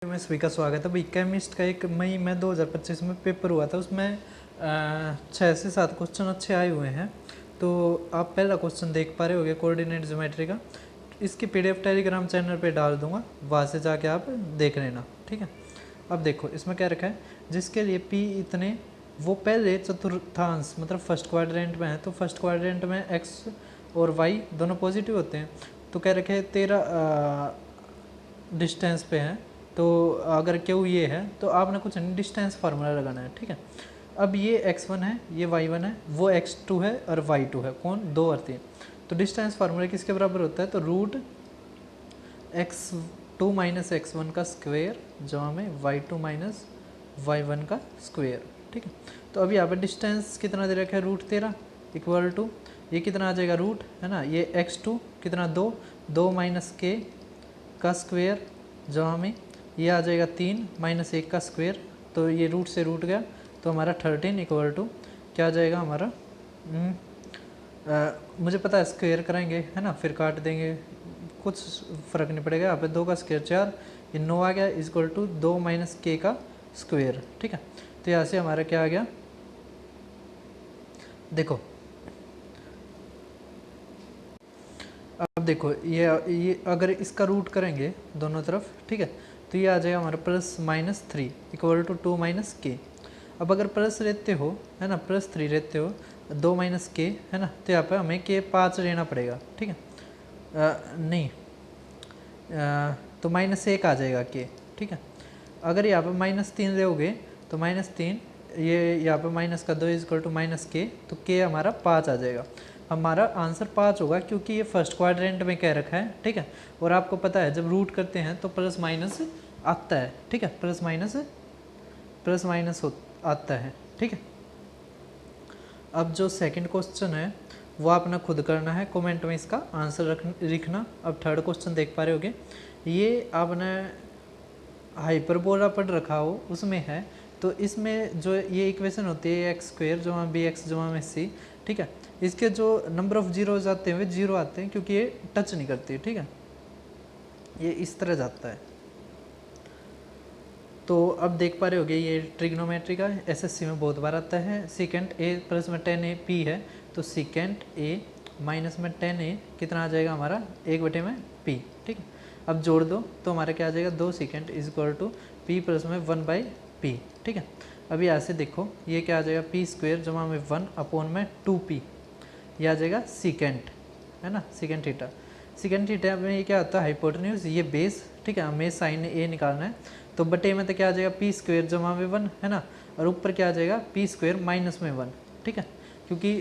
में सभी का स्वागत है भाई। केमिस्ट का 1 मई में 2025 में पेपर हुआ था, उसमें 6 से 7 क्वेश्चन अच्छे आए हुए हैं। तो आप पहला क्वेश्चन देख पा रहे होगे कोऑर्डिनेट ज्योमेट्री का। इसकी पीडीएफ टेलीग्राम चैनल पे डाल दूंगा, वहाँ से जाके आप देख लेना, ठीक है। अब देखो इसमें क्या रखा है, जिसके लिए पी इतने वो पहले चतुर्थांश मतलब फर्स्ट क्वाड्रेंट में है, तो फर्स्ट क्वाड्रेंट में एक्स और वाई दोनों पॉजिटिव होते हैं। तो क्या रखे 13 डिस्टेंस पे है, तो अगर क्यू ये है तो आपने कुछ नहीं डिस्टेंस फार्मूला लगाना है, ठीक है। अब ये x1 है, ये y1 है, वो x2 है और y2 है, कौन 2 और 3। तो डिस्टेंस फार्मूला किसके बराबर होता है, तो रूट x2 माइनस x1 का स्क्वेयर जहाँ में y2 माइनस y1 का स्क्वेयर, ठीक है। तो अभी यहाँ पर डिस्टेंस कितना दे रखा है, रूट 13 इक्वल टू ये कितना आ जाएगा रूट, है ना, ये x2 कितना 2 माइनस k का स्क्वेयर जहाँ में ये आ जाएगा 3 माइनस 1 का स्क्वेयर, तो ये रूट से रूट गया, तो हमारा 13 इक्वल टू क्या आ जाएगा हमारा, मुझे पता है स्क्वेयर कराएंगे, है ना, फिर काट देंगे, कुछ फ़र्क नहीं पड़ेगा। यहाँ पे 2 का स्क्वेयर 4, ये 9 आ गया इक्वल टू 2 माइनस के का स्क्वेयर, ठीक है। तो यहाँ से हमारा क्या आ गया, देखो अब देखो ये अगर इसका रूट करेंगे दोनों तरफ, ठीक है, तो ये आ जाएगा हमारा plus minus 3 equal to 2 minus के। अब अगर प्लस रहते हो, है ना, प्लस 3 रहते हो 2 माइनस के, है ना, तो यहाँ पे हमें के 5 लेना पड़ेगा, ठीक है। नहीं तो माइनस 1 आ जाएगा के, ठीक है। अगर यहाँ पे माइनस 3 रहोगे तो माइनस 3, ये यहाँ पे माइनस का 2 इक्वल टू माइनस के, तो के हमारा 5 आ जाएगा। हमारा आंसर 5 होगा क्योंकि ये फर्स्ट क्वाड्रेंट में कह रखा है, ठीक है। और आपको पता है जब रूट करते हैं तो प्लस माइनस आता है, ठीक है, प्लस माइनस आता है, ठीक है। अब जो सेकंड क्वेश्चन है वो आपने खुद करना है, कमेंट में इसका आंसर लिखना। अब थर्ड क्वेश्चन देख पा रहे होगे, ये आपने हाइपरबोला पढ़ रखा हो उसमें है, तो इसमें जो ये इक्वेशन होती है एक्स स्क्वेयर जमा बी एक्स जमा में सी, ठीक है, इसके जो नंबर ऑफ जीरोज आते हैं वे जीरो आते हैं क्योंकि ये टच नहीं करती, ठीक है, ये इस तरह जाता है। तो अब देख पा रहे होगे ये ट्रिग्नोमेट्री का एसएससी में बहुत बार आता है। सीकेंट ए प्लस में 10a पी है, तो सीकेंट ए माइनस में 10a कितना आ जाएगा हमारा 1 में p, ठीक है। अब जोड़ दो तो हमारा क्या आ जाएगा 2 secant is equal to p plus में 1/p, ठीक है। अभी यहाँ से देखो ये क्या आ जाएगा पी स्क्वेयर जमा में 1 अपॉन में 2p, ये आ जाएगा सीकेंट, है ना, सीकेंट थीटा। सीकेंट थीटा में ये क्या होता है हाइपोटेन्यूज, ये बेस, ठीक है, हमें साइन ए निकालना है, तो बटे में तो क्या आ जाएगा पी स्क्वेयर जमा में 1, है ना, और ऊपर क्या आ जाएगा पी स्क्वेयर माइनस में 1, ठीक है। क्योंकि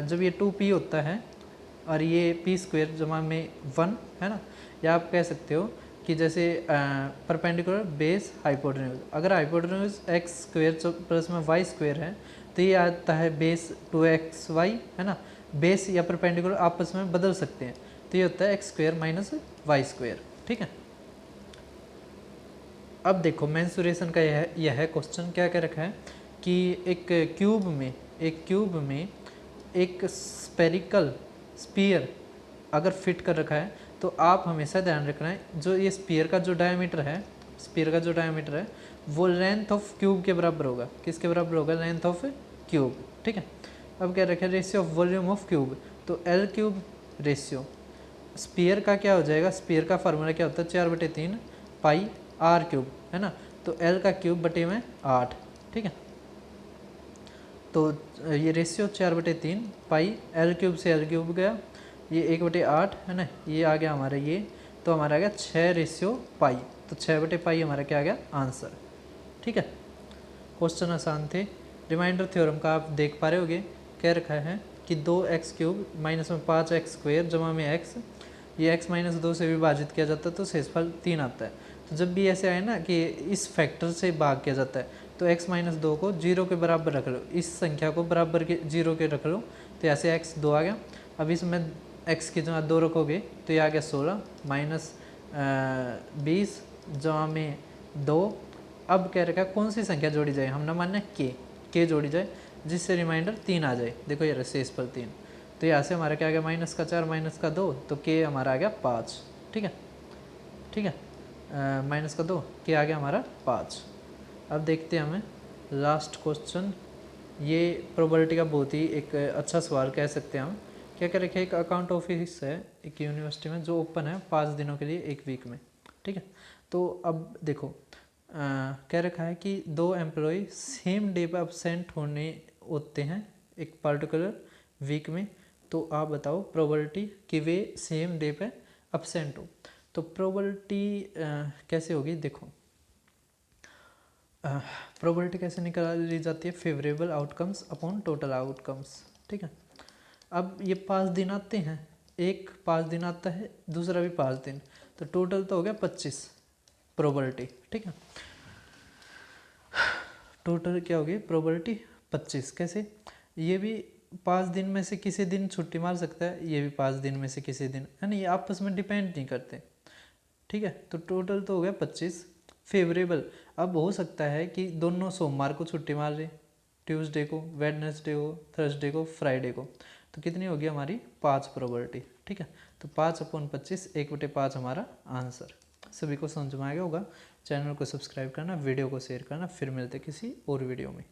जब ये 2p होता है और ये पी स्क्वेयर जमा में 1, है ना, या आप कह सकते हो कि जैसे परपेंडिकुलर बेस हाइपोटेन्यूज, अगर हाइपोटेन्यूज एक्स स्क्वेयर प्लस में वाई स्क्वेयर है तो ये आता है बेस 2xy, है ना, बेस या परपेंडिकुलर आपस में बदल सकते हैं, तो ये होता है x square minus y square, ठीक है। अब देखो मेंसुरेशन का यह है क्वेश्चन, क्या क्या रखा है कि एक क्यूब में एक स्पेरिकल स्पीयर अगर फिट कर रखा है, तो आप हमेशा ध्यान रखना है जो ये स्पीयर का जो डायमीटर है वो लेंथ ऑफ क्यूब के बराबर होगा। किसके बराबर होगा, लेंथ ऑफ क्यूब, ठीक है। अब क्या रखा है ratio of volume of cube, तो एल क्यूब रेशियो स्पीयर का क्या हो जाएगा, स्पीयर का फार्मूला क्या होता है 4/3 पाई आर क्यूब, है ना, तो एल का क्यूब बटे में 8, ठीक है। तो ये रेशियो 4/3 पाई एल क्यूब से एल क्यूब गया, ये 1/8, है ना, ये आ गया हमारा ये, तो हमारा आ गया 6/पाई, तो 6/पाई हमारा क्या आ गया आंसर, ठीक है। क्वेश्चन आसान थे। रिमाइंडर थ्योरम का आप देख पा रहे होगे, कह रखा है कि 2x³ माइनस में 5x² जमा में x, ये x माइनस 2 से विभाजित किया जाता है तो शेषफल 3 आता है। तो जब भी ऐसे आए ना कि इस फैक्टर से भाग किया जाता है तो x माइनस 2 को 0 के बराबर रख लो, इस संख्या को बराबर के 0 के रख लो, तो ऐसे x 2 आ गया। अब इसमें x की जगह 2 रखोगे तो ये आ गया 16 माइनस 20 जमा में 2। अब कह रखा है कौन सी संख्या जोड़ी जाए, हमने मानना है के जोड़ी जाए जिससे रिमाइंडर 3 आ जाए। देखो ये शेषफल 3, तो यहाँ से हमारा क्या आ गया -4 -2, तो के हमारा आ गया 5, ठीक है, ठीक है। माइनस का 2, क्या आ गया हमारा 5। अब देखते हैं हमें लास्ट क्वेश्चन। ये प्रोबेबिलिटी का बहुत ही एक अच्छा सवाल कह सकते हैं हम। क्या क्या रखे, एक अकाउंट ऑफिस है एक यूनिवर्सिटी में जो ओपन है 5 दिनों के लिए, एक वीक में, ठीक है। तो अब देखो कह रखा है कि 2 एम्प्लॉय सेम डे पर अपसेंट होते हैं एक पर्टिकुलर वीक में। तो आप बताओ प्रोबेबिलिटी कि वे सेम डे पे अपसेंट हो। तो प्रोबेबिलिटी कैसे होगी, देखो प्रोबेबिलिटी कैसे निकाली जाती है, favourable outcomes upon total outcomes, ठीक है। अब ये 5 दिन आते हैं, एक 5 दिन आता है, दूसरा भी 5 दिन, तो टोटल तो हो गया 25 प्रोबेबिलिटी, ठीक है। टोटल क्या होगी प्रोबेबिलिटी 25। कैसे, ये भी 5 दिन में से किसी दिन छुट्टी मार सकता है, ये भी 5 दिन में से किसी दिन, है ना, ये आपस में डिपेंड नहीं करते, ठीक है। तो टोटल तो हो गया 25 फेवरेबल। अब हो सकता है कि दोनों सोमवार को छुट्टी मार रहे, ट्यूसडे को, वेडनेसडे को, थर्सडे को, फ्राइडे को, तो कितनी होगी हमारी 5 प्रोबेबिलिटी, ठीक है। तो 5/25 1/5 हमारा आंसर। सभी को समझ में आ गया होगा। चैनल को सब्सक्राइब करना, वीडियो को शेयर करना, फिर मिलते किसी और वीडियो में।